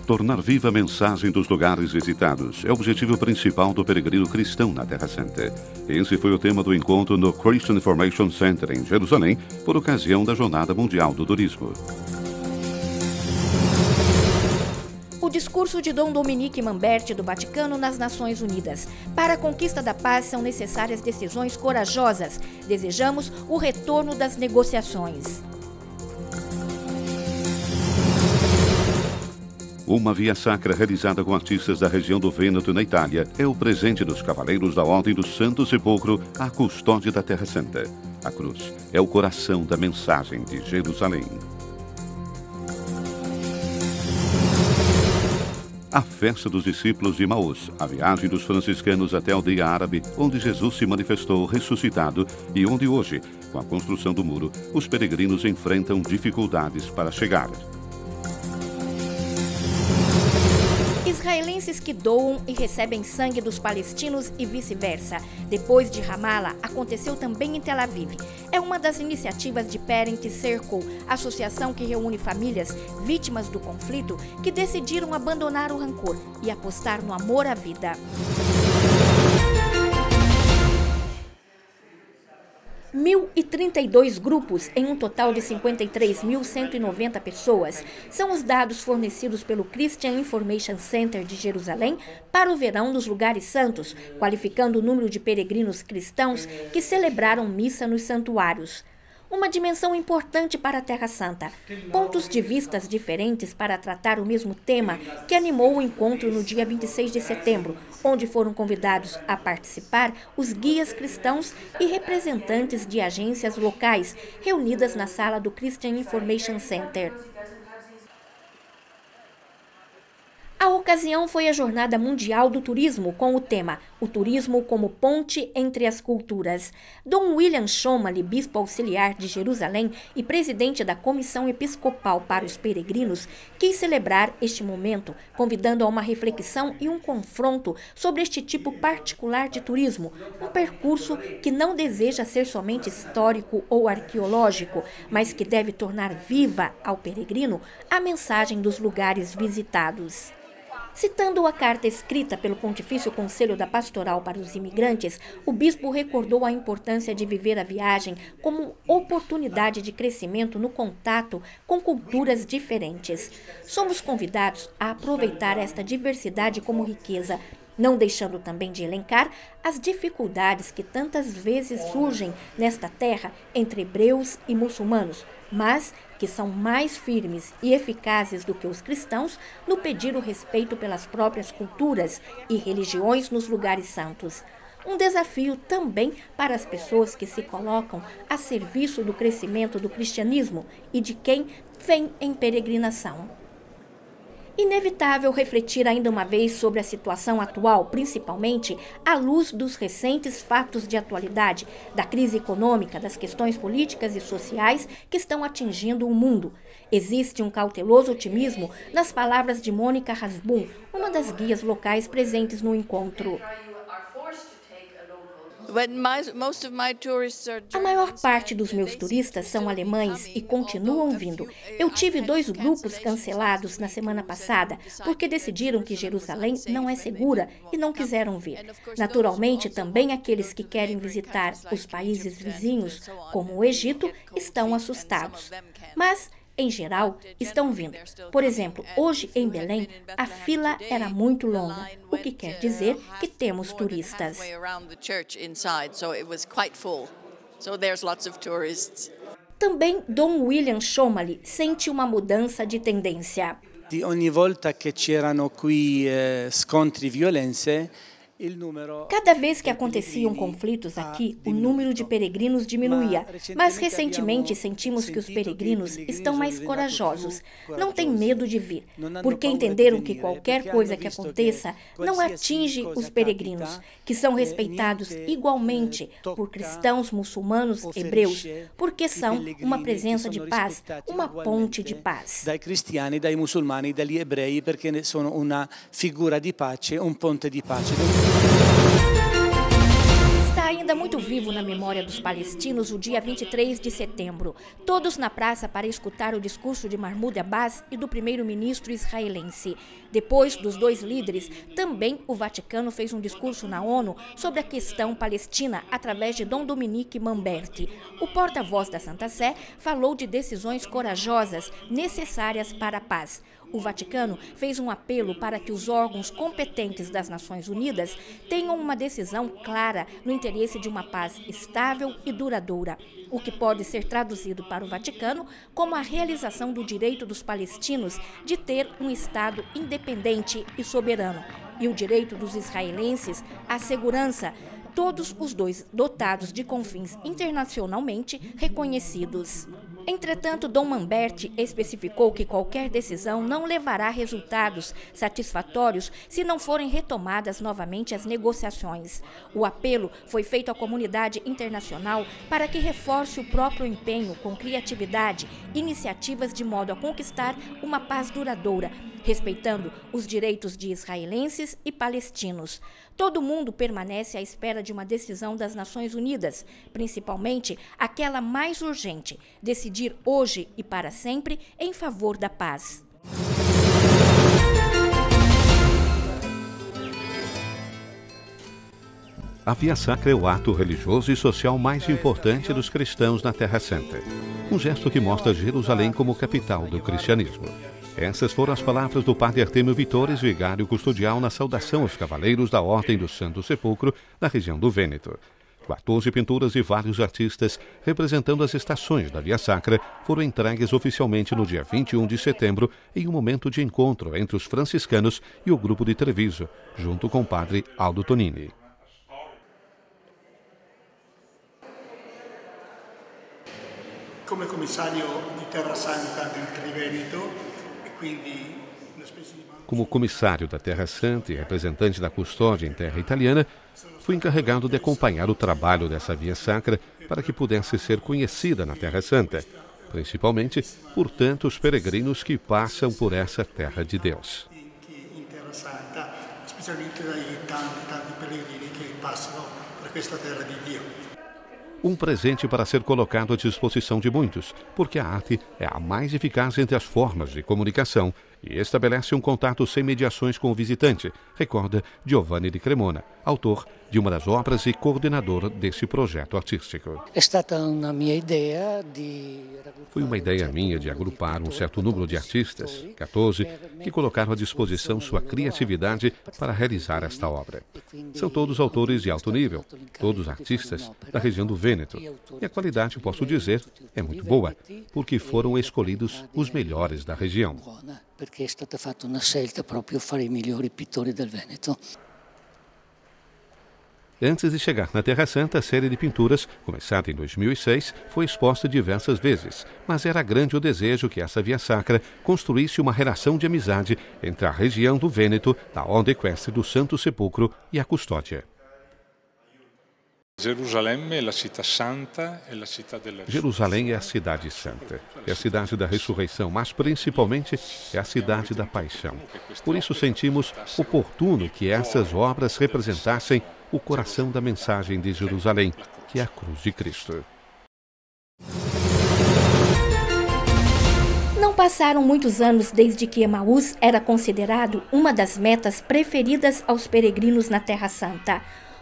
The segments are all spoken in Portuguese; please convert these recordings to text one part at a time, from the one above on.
Tornar viva a mensagem dos lugares visitados é o objetivo principal do peregrino cristão na Terra Santa. Esse foi o tema do encontro no Christian Information Center em Jerusalém, por ocasião da Jornada Mundial do Turismo. O discurso de Dom Dominique Mamberti do Vaticano nas Nações Unidas. Para a conquista da paz são necessárias decisões corajosas. Desejamos o retorno das negociações. Uma via sacra realizada com artistas da região do Vêneto, na Itália, é o presente dos Cavaleiros da Ordem do Santo Sepulcro à custódia da Terra Santa. A cruz é o coração da mensagem de Jerusalém. A festa dos discípulos de Emaús, a viagem dos franciscanos até a aldeia árabe, onde Jesus se manifestou ressuscitado e onde hoje, com a construção do muro, os peregrinos enfrentam dificuldades para chegar. Israelenses que doam e recebem sangue dos palestinos e vice-versa. Depois de Ramallah, aconteceu também em Tel Aviv. É uma das iniciativas de Parent Circle, associação que reúne famílias vítimas do conflito que decidiram abandonar o rancor e apostar no amor à vida. 1.032 grupos, em um total de 53.190 pessoas, são os dados fornecidos pelo Christian Information Center de Jerusalém para o verão nos lugares santos, qualificando o número de peregrinos cristãos que celebraram missa nos santuários. Uma dimensão importante para a Terra Santa. Pontos de vistas diferentes para tratar o mesmo tema que animou o encontro no dia 26 de setembro, onde foram convidados a participar os guias cristãos e representantes de agências locais, reunidas na sala do Christian Information Center. A ocasião foi a Jornada Mundial do Turismo, com o tema O Turismo como Ponte entre as Culturas. Dom William Schommeli, bispo auxiliar de Jerusalém e presidente da Comissão Episcopal para os Peregrinos, quis celebrar este momento, convidando a uma reflexão e um confronto sobre este tipo particular de turismo, um percurso que não deseja ser somente histórico ou arqueológico, mas que deve tornar viva ao peregrino a mensagem dos lugares visitados. Citando a carta escrita pelo Pontifício Conselho da Pastoral para os Imigrantes, o bispo recordou a importância de viver a viagem como oportunidade de crescimento no contato com culturas diferentes. Somos convidados a aproveitar esta diversidade como riqueza, não deixando também de elencar as dificuldades que tantas vezes surgem nesta terra entre hebreus e muçulmanos, mas que são mais firmes e eficazes do que os cristãos no pedir o respeito pelas próprias culturas e religiões nos lugares santos. Um desafio também para as pessoas que se colocam a serviço do crescimento do cristianismo e de quem vem em peregrinação. Inevitável refletir ainda uma vez sobre a situação atual, principalmente à luz dos recentes fatos de atualidade, da crise econômica, das questões políticas e sociais que estão atingindo o mundo. Existe um cauteloso otimismo nas palavras de Mônica Hasbun, uma das guias locais presentes no encontro. A maior parte dos meus turistas são alemães e continuam vindo. Eu tive 2 grupos cancelados na semana passada porque decidiram que Jerusalém não é segura e não quiseram vir. Naturalmente, também aqueles que querem visitar os países vizinhos, como o Egito, estão assustados. Mas em geral, estão vindo. Por exemplo, hoje em Belém, a fila era muito longa, o que quer dizer que temos turistas. Também Dom William Schommeli sente uma mudança de tendência. Ogni volta che c'erano qui scontri, violenze, Cada vez que aconteciam conflitos aqui, o número de peregrinos diminuía, mas recentemente sentimos que os peregrinos estão mais corajosos, não têm medo de vir, porque entenderam que qualquer coisa que aconteça não atinge os peregrinos, que são respeitados igualmente por cristãos, muçulmanos, hebreus, porque são uma presença de paz, uma ponte de paz. Dai cristiani, dai muçulmani, dagli ebrei, perché sono una figura di pace, un ponte di pace. Está ainda Ainda muito vivo na memória dos palestinos o dia 23 de setembro. Todos na praça para escutar o discurso de Mahmoud Abbas e do primeiro-ministro israelense. Depois dos dois líderes, também o Vaticano fez um discurso na ONU sobre a questão palestina através de Dom Dominique Mamberti. O porta-voz da Santa Sé falou de decisões corajosas necessárias para a paz. O Vaticano fez um apelo para que os órgãos competentes das Nações Unidas tenham uma decisão clara no interesse de uma paz estável e duradoura, o que pode ser traduzido para o Vaticano como a realização do direito dos palestinos de ter um Estado independente e soberano, e o direito dos israelenses à segurança, todos os dois dotados de confins internacionalmente reconhecidos. Entretanto, Dom Mamberti especificou que qualquer decisão não levará a resultados satisfatórios se não forem retomadas novamente as negociações. O apelo foi feito à comunidade internacional para que reforce o próprio empenho com criatividade, iniciativas de modo a conquistar uma paz duradoura, respeitando os direitos de israelenses e palestinos. Todo mundo permanece à espera de uma decisão das Nações Unidas, principalmente aquela mais urgente, decidir hoje e para sempre em favor da paz. A Via Sacra é o ato religioso e social mais importante dos cristãos na Terra Santa. Um gesto que mostra Jerusalém como capital do cristianismo. Essas foram as palavras do padre Artemio Vitores, vigário custodial, na saudação aos cavaleiros da Ordem do Santo Sepulcro, na região do Vêneto. 14 pinturas de vários artistas, representando as estações da Via Sacra, foram entregues oficialmente no dia 21 de setembro, em um momento de encontro entre os franciscanos e o grupo de Treviso, junto com o padre Aldo Tonini. Come commissario di Terra Santa del Triveneto, como comissário da Terra Santa e representante da custódia em terra italiana, fui encarregado de acompanhar o trabalho dessa Via Sacra para que pudesse ser conhecida na Terra Santa, principalmente por tantos peregrinos que passam por essa terra de Deus. In Terra Santa, especialmente dai tanti pellegrini che passano per questa terra di Dio. Um presente para ser colocado à disposição de muitos, porque a arte é a mais eficaz entre as formas de comunicação e estabelece um contato sem mediações com o visitante, recorda Giovanni di Cremona, autor de uma das obras e coordenador desse projeto artístico. Foi uma ideia minha de agrupar um certo número de artistas, 14, que colocaram à disposição sua criatividade para realizar esta obra. São todos autores de alto nível, todos artistas da região do Vêneto, e a qualidade, posso dizer, é muito boa, porque foram escolhidos os melhores da região. Perché è stata fatta una scelta proprio fare i migliori pittori del Veneto. Antes de chegar na Terra Santa, a série de pinturas, começada em 2006, foi exposta diversas vezes, mas era grande o desejo que essa Via Sacra construísse uma relação de amizade entre a região do Vêneto, da Onda Equestre do Santo Sepulcro e a Custódia. Jerusalém é a cidade santa, é a cidade da ressurreição, mas principalmente é a cidade da paixão. Por isso sentimos oportuno que essas obras representassem o coração da mensagem de Jerusalém, que é a cruz de Cristo. Não passaram muitos anos desde que Emaús era considerado uma das metas preferidas aos peregrinos na Terra Santa.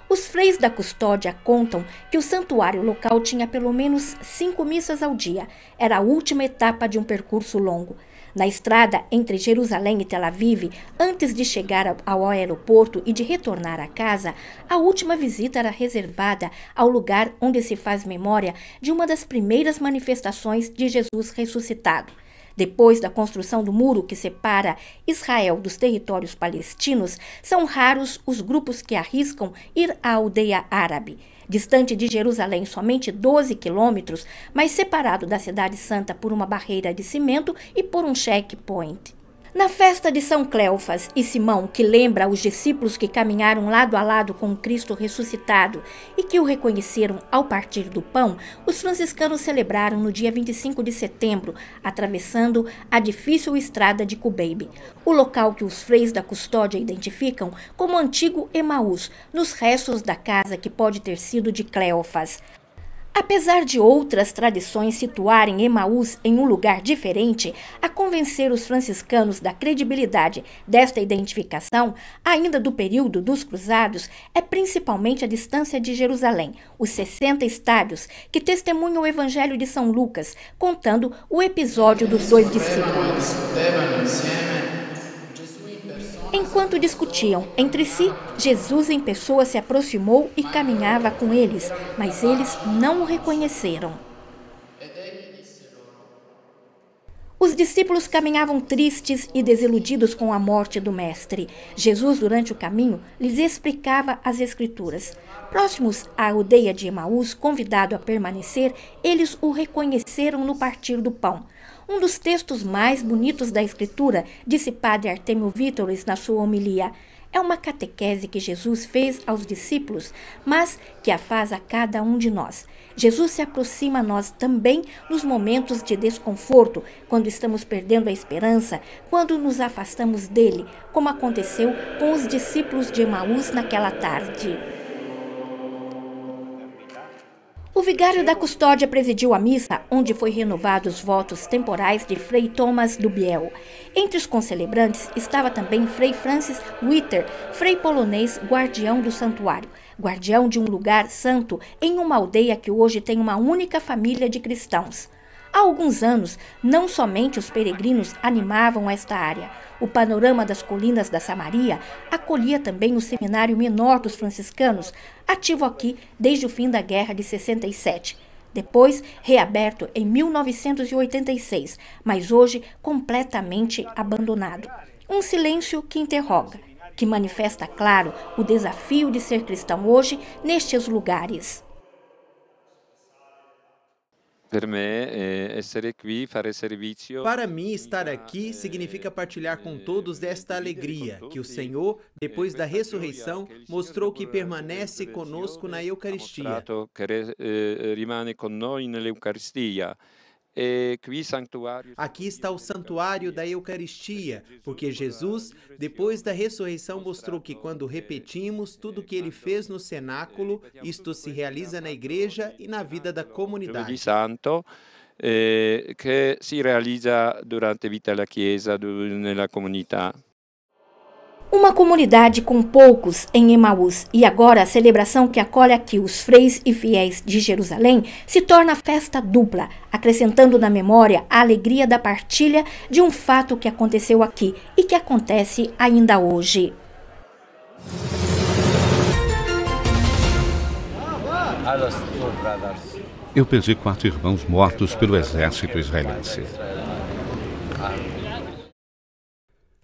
Os freis da custódia contam que o santuário local tinha pelo menos 5 missas ao dia. Era a última etapa de um percurso longo. Na estrada entre Jerusalém e Tel Aviv, antes de chegar ao aeroporto e de retornar à casa, a última visita era reservada ao lugar onde se faz memória de uma das primeiras manifestações de Jesus ressuscitado. Depois da construção do muro que separa Israel dos territórios palestinos, são raros os grupos que arriscam ir à aldeia árabe. Distante de Jerusalém somente 12 quilômetros, mas separado da Cidade Santa por uma barreira de cimento e por um checkpoint. Na festa de São Cleofas e Simão, que lembra os discípulos que caminharam lado a lado com o Cristo ressuscitado e que o reconheceram ao partir do pão, os franciscanos celebraram no dia 25 de setembro, atravessando a difícil estrada de Cubeibe, o local que os freis da custódia identificam como o antigo Emaús, nos restos da casa que pode ter sido de Cleofas. Apesar de outras tradições situarem Emaús em um lugar diferente, a convencer os franciscanos da credibilidade desta identificação, ainda do período dos cruzados, é principalmente a distância de Jerusalém, os 60 estádios que testemunham o Evangelho de São Lucas, contando o episódio dos 2 discípulos. Enquanto discutiam entre si, Jesus em pessoa se aproximou e caminhava com eles, mas eles não o reconheceram. Os discípulos caminhavam tristes e desiludidos com a morte do Mestre. Jesus, durante o caminho, lhes explicava as Escrituras. Próximos à aldeia de Emaús, convidado a permanecer, eles o reconheceram no partir do pão. Um dos textos mais bonitos da Escritura, disse Padre Artemio Vítoris na sua homilia, é uma catequese que Jesus fez aos discípulos, mas que a faz a cada um de nós. Jesus se aproxima a nós também nos momentos de desconforto, quando estamos perdendo a esperança, quando nos afastamos dele, como aconteceu com os discípulos de Emaús naquela tarde. O vigário da custódia presidiu a missa, onde foi renovados os votos temporais de Frei Thomas Dubiel. Entre os concelebrantes estava também Frei Francis Witter, frei polonês, guardião do santuário, guardião de um lugar santo em uma aldeia que hoje tem uma única família de cristãos. Há alguns anos, não somente os peregrinos animavam esta área. O panorama das colinas da Samaria acolhia também o seminário menor dos franciscanos, ativo aqui desde o fim da Guerra de 67. Depois, reaberto em 1986, mas hoje completamente abandonado. Um silêncio que interroga, que manifesta, claro, o desafio de ser cristão hoje nestes lugares. Para mim, estar aqui significa partilhar com todos desta alegria que o Senhor, depois da ressurreição, mostrou que permanece conosco na Eucaristia. Aqui está o santuário da Eucaristia, porque Jesus, depois da ressurreição, mostrou que quando repetimos tudo o que ele fez no cenáculo, isto se realiza na igreja e na vida da comunidade. Che si realizza durante a vita della Chiesa, nella comunità. Uma comunidade com poucos em Emaús e agora a celebração que acolhe aqui os freis e fiéis de Jerusalém se torna festa dupla, acrescentando na memória a alegria da partilha de um fato que aconteceu aqui e que acontece ainda hoje. Eu perdi 4 irmãos mortos pelo exército israelense.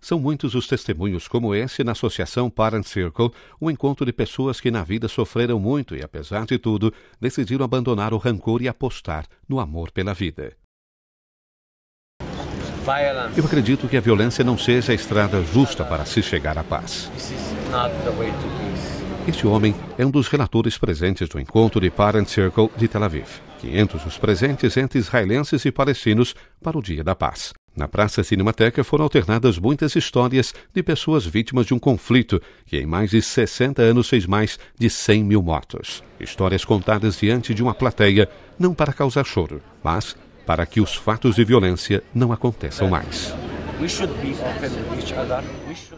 São muitos os testemunhos como esse na Associação Parent Circle, um encontro de pessoas que na vida sofreram muito e, apesar de tudo, decidiram abandonar o rancor e apostar no amor pela vida. Eu acredito que a violência não seja a estrada justa para se chegar à paz. Este homem é um dos relatores presentes do encontro de Parent Circle de Tel Aviv. 500 os presentes entre israelenses e palestinos para o Dia da Paz. Na Praça Cinemateca foram alternadas muitas histórias de pessoas vítimas de um conflito que em mais de 60 anos fez mais de 100 mil mortos. Histórias contadas diante de uma plateia, não para causar choro, mas para que os fatos de violência não aconteçam mais.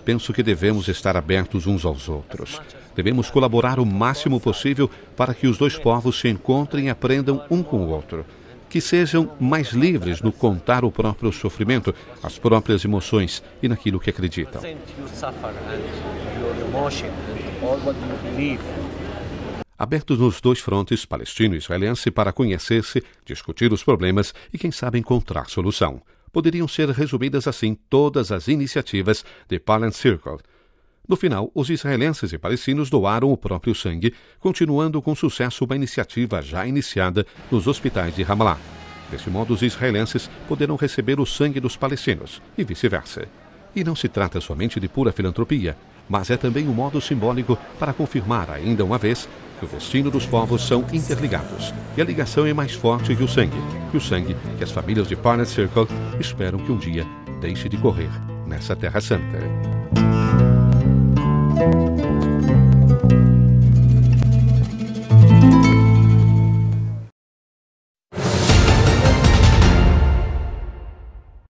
Penso que devemos estar abertos uns aos outros. Devemos colaborar o máximo possível para que os dois povos se encontrem e aprendam um com o outro. Que sejam mais livres no contar o próprio sofrimento, as próprias emoções e naquilo que acreditam. Abertos nos dois frontes, palestino e israelense, para conhecer-se, discutir os problemas e, quem sabe, encontrar solução. Poderiam ser resumidas assim todas as iniciativas de Parent Circle. No final, os israelenses e palestinos doaram o próprio sangue, continuando com sucesso uma iniciativa já iniciada nos hospitais de Ramallah. Desse modo, os israelenses poderão receber o sangue dos palestinos e vice-versa. E não se trata somente de pura filantropia, mas é também um modo simbólico para confirmar ainda uma vez que o destino dos povos são interligados e a ligação é mais forte que o sangue que as famílias de Barnett Circle esperam que um dia deixe de correr nessa Terra Santa.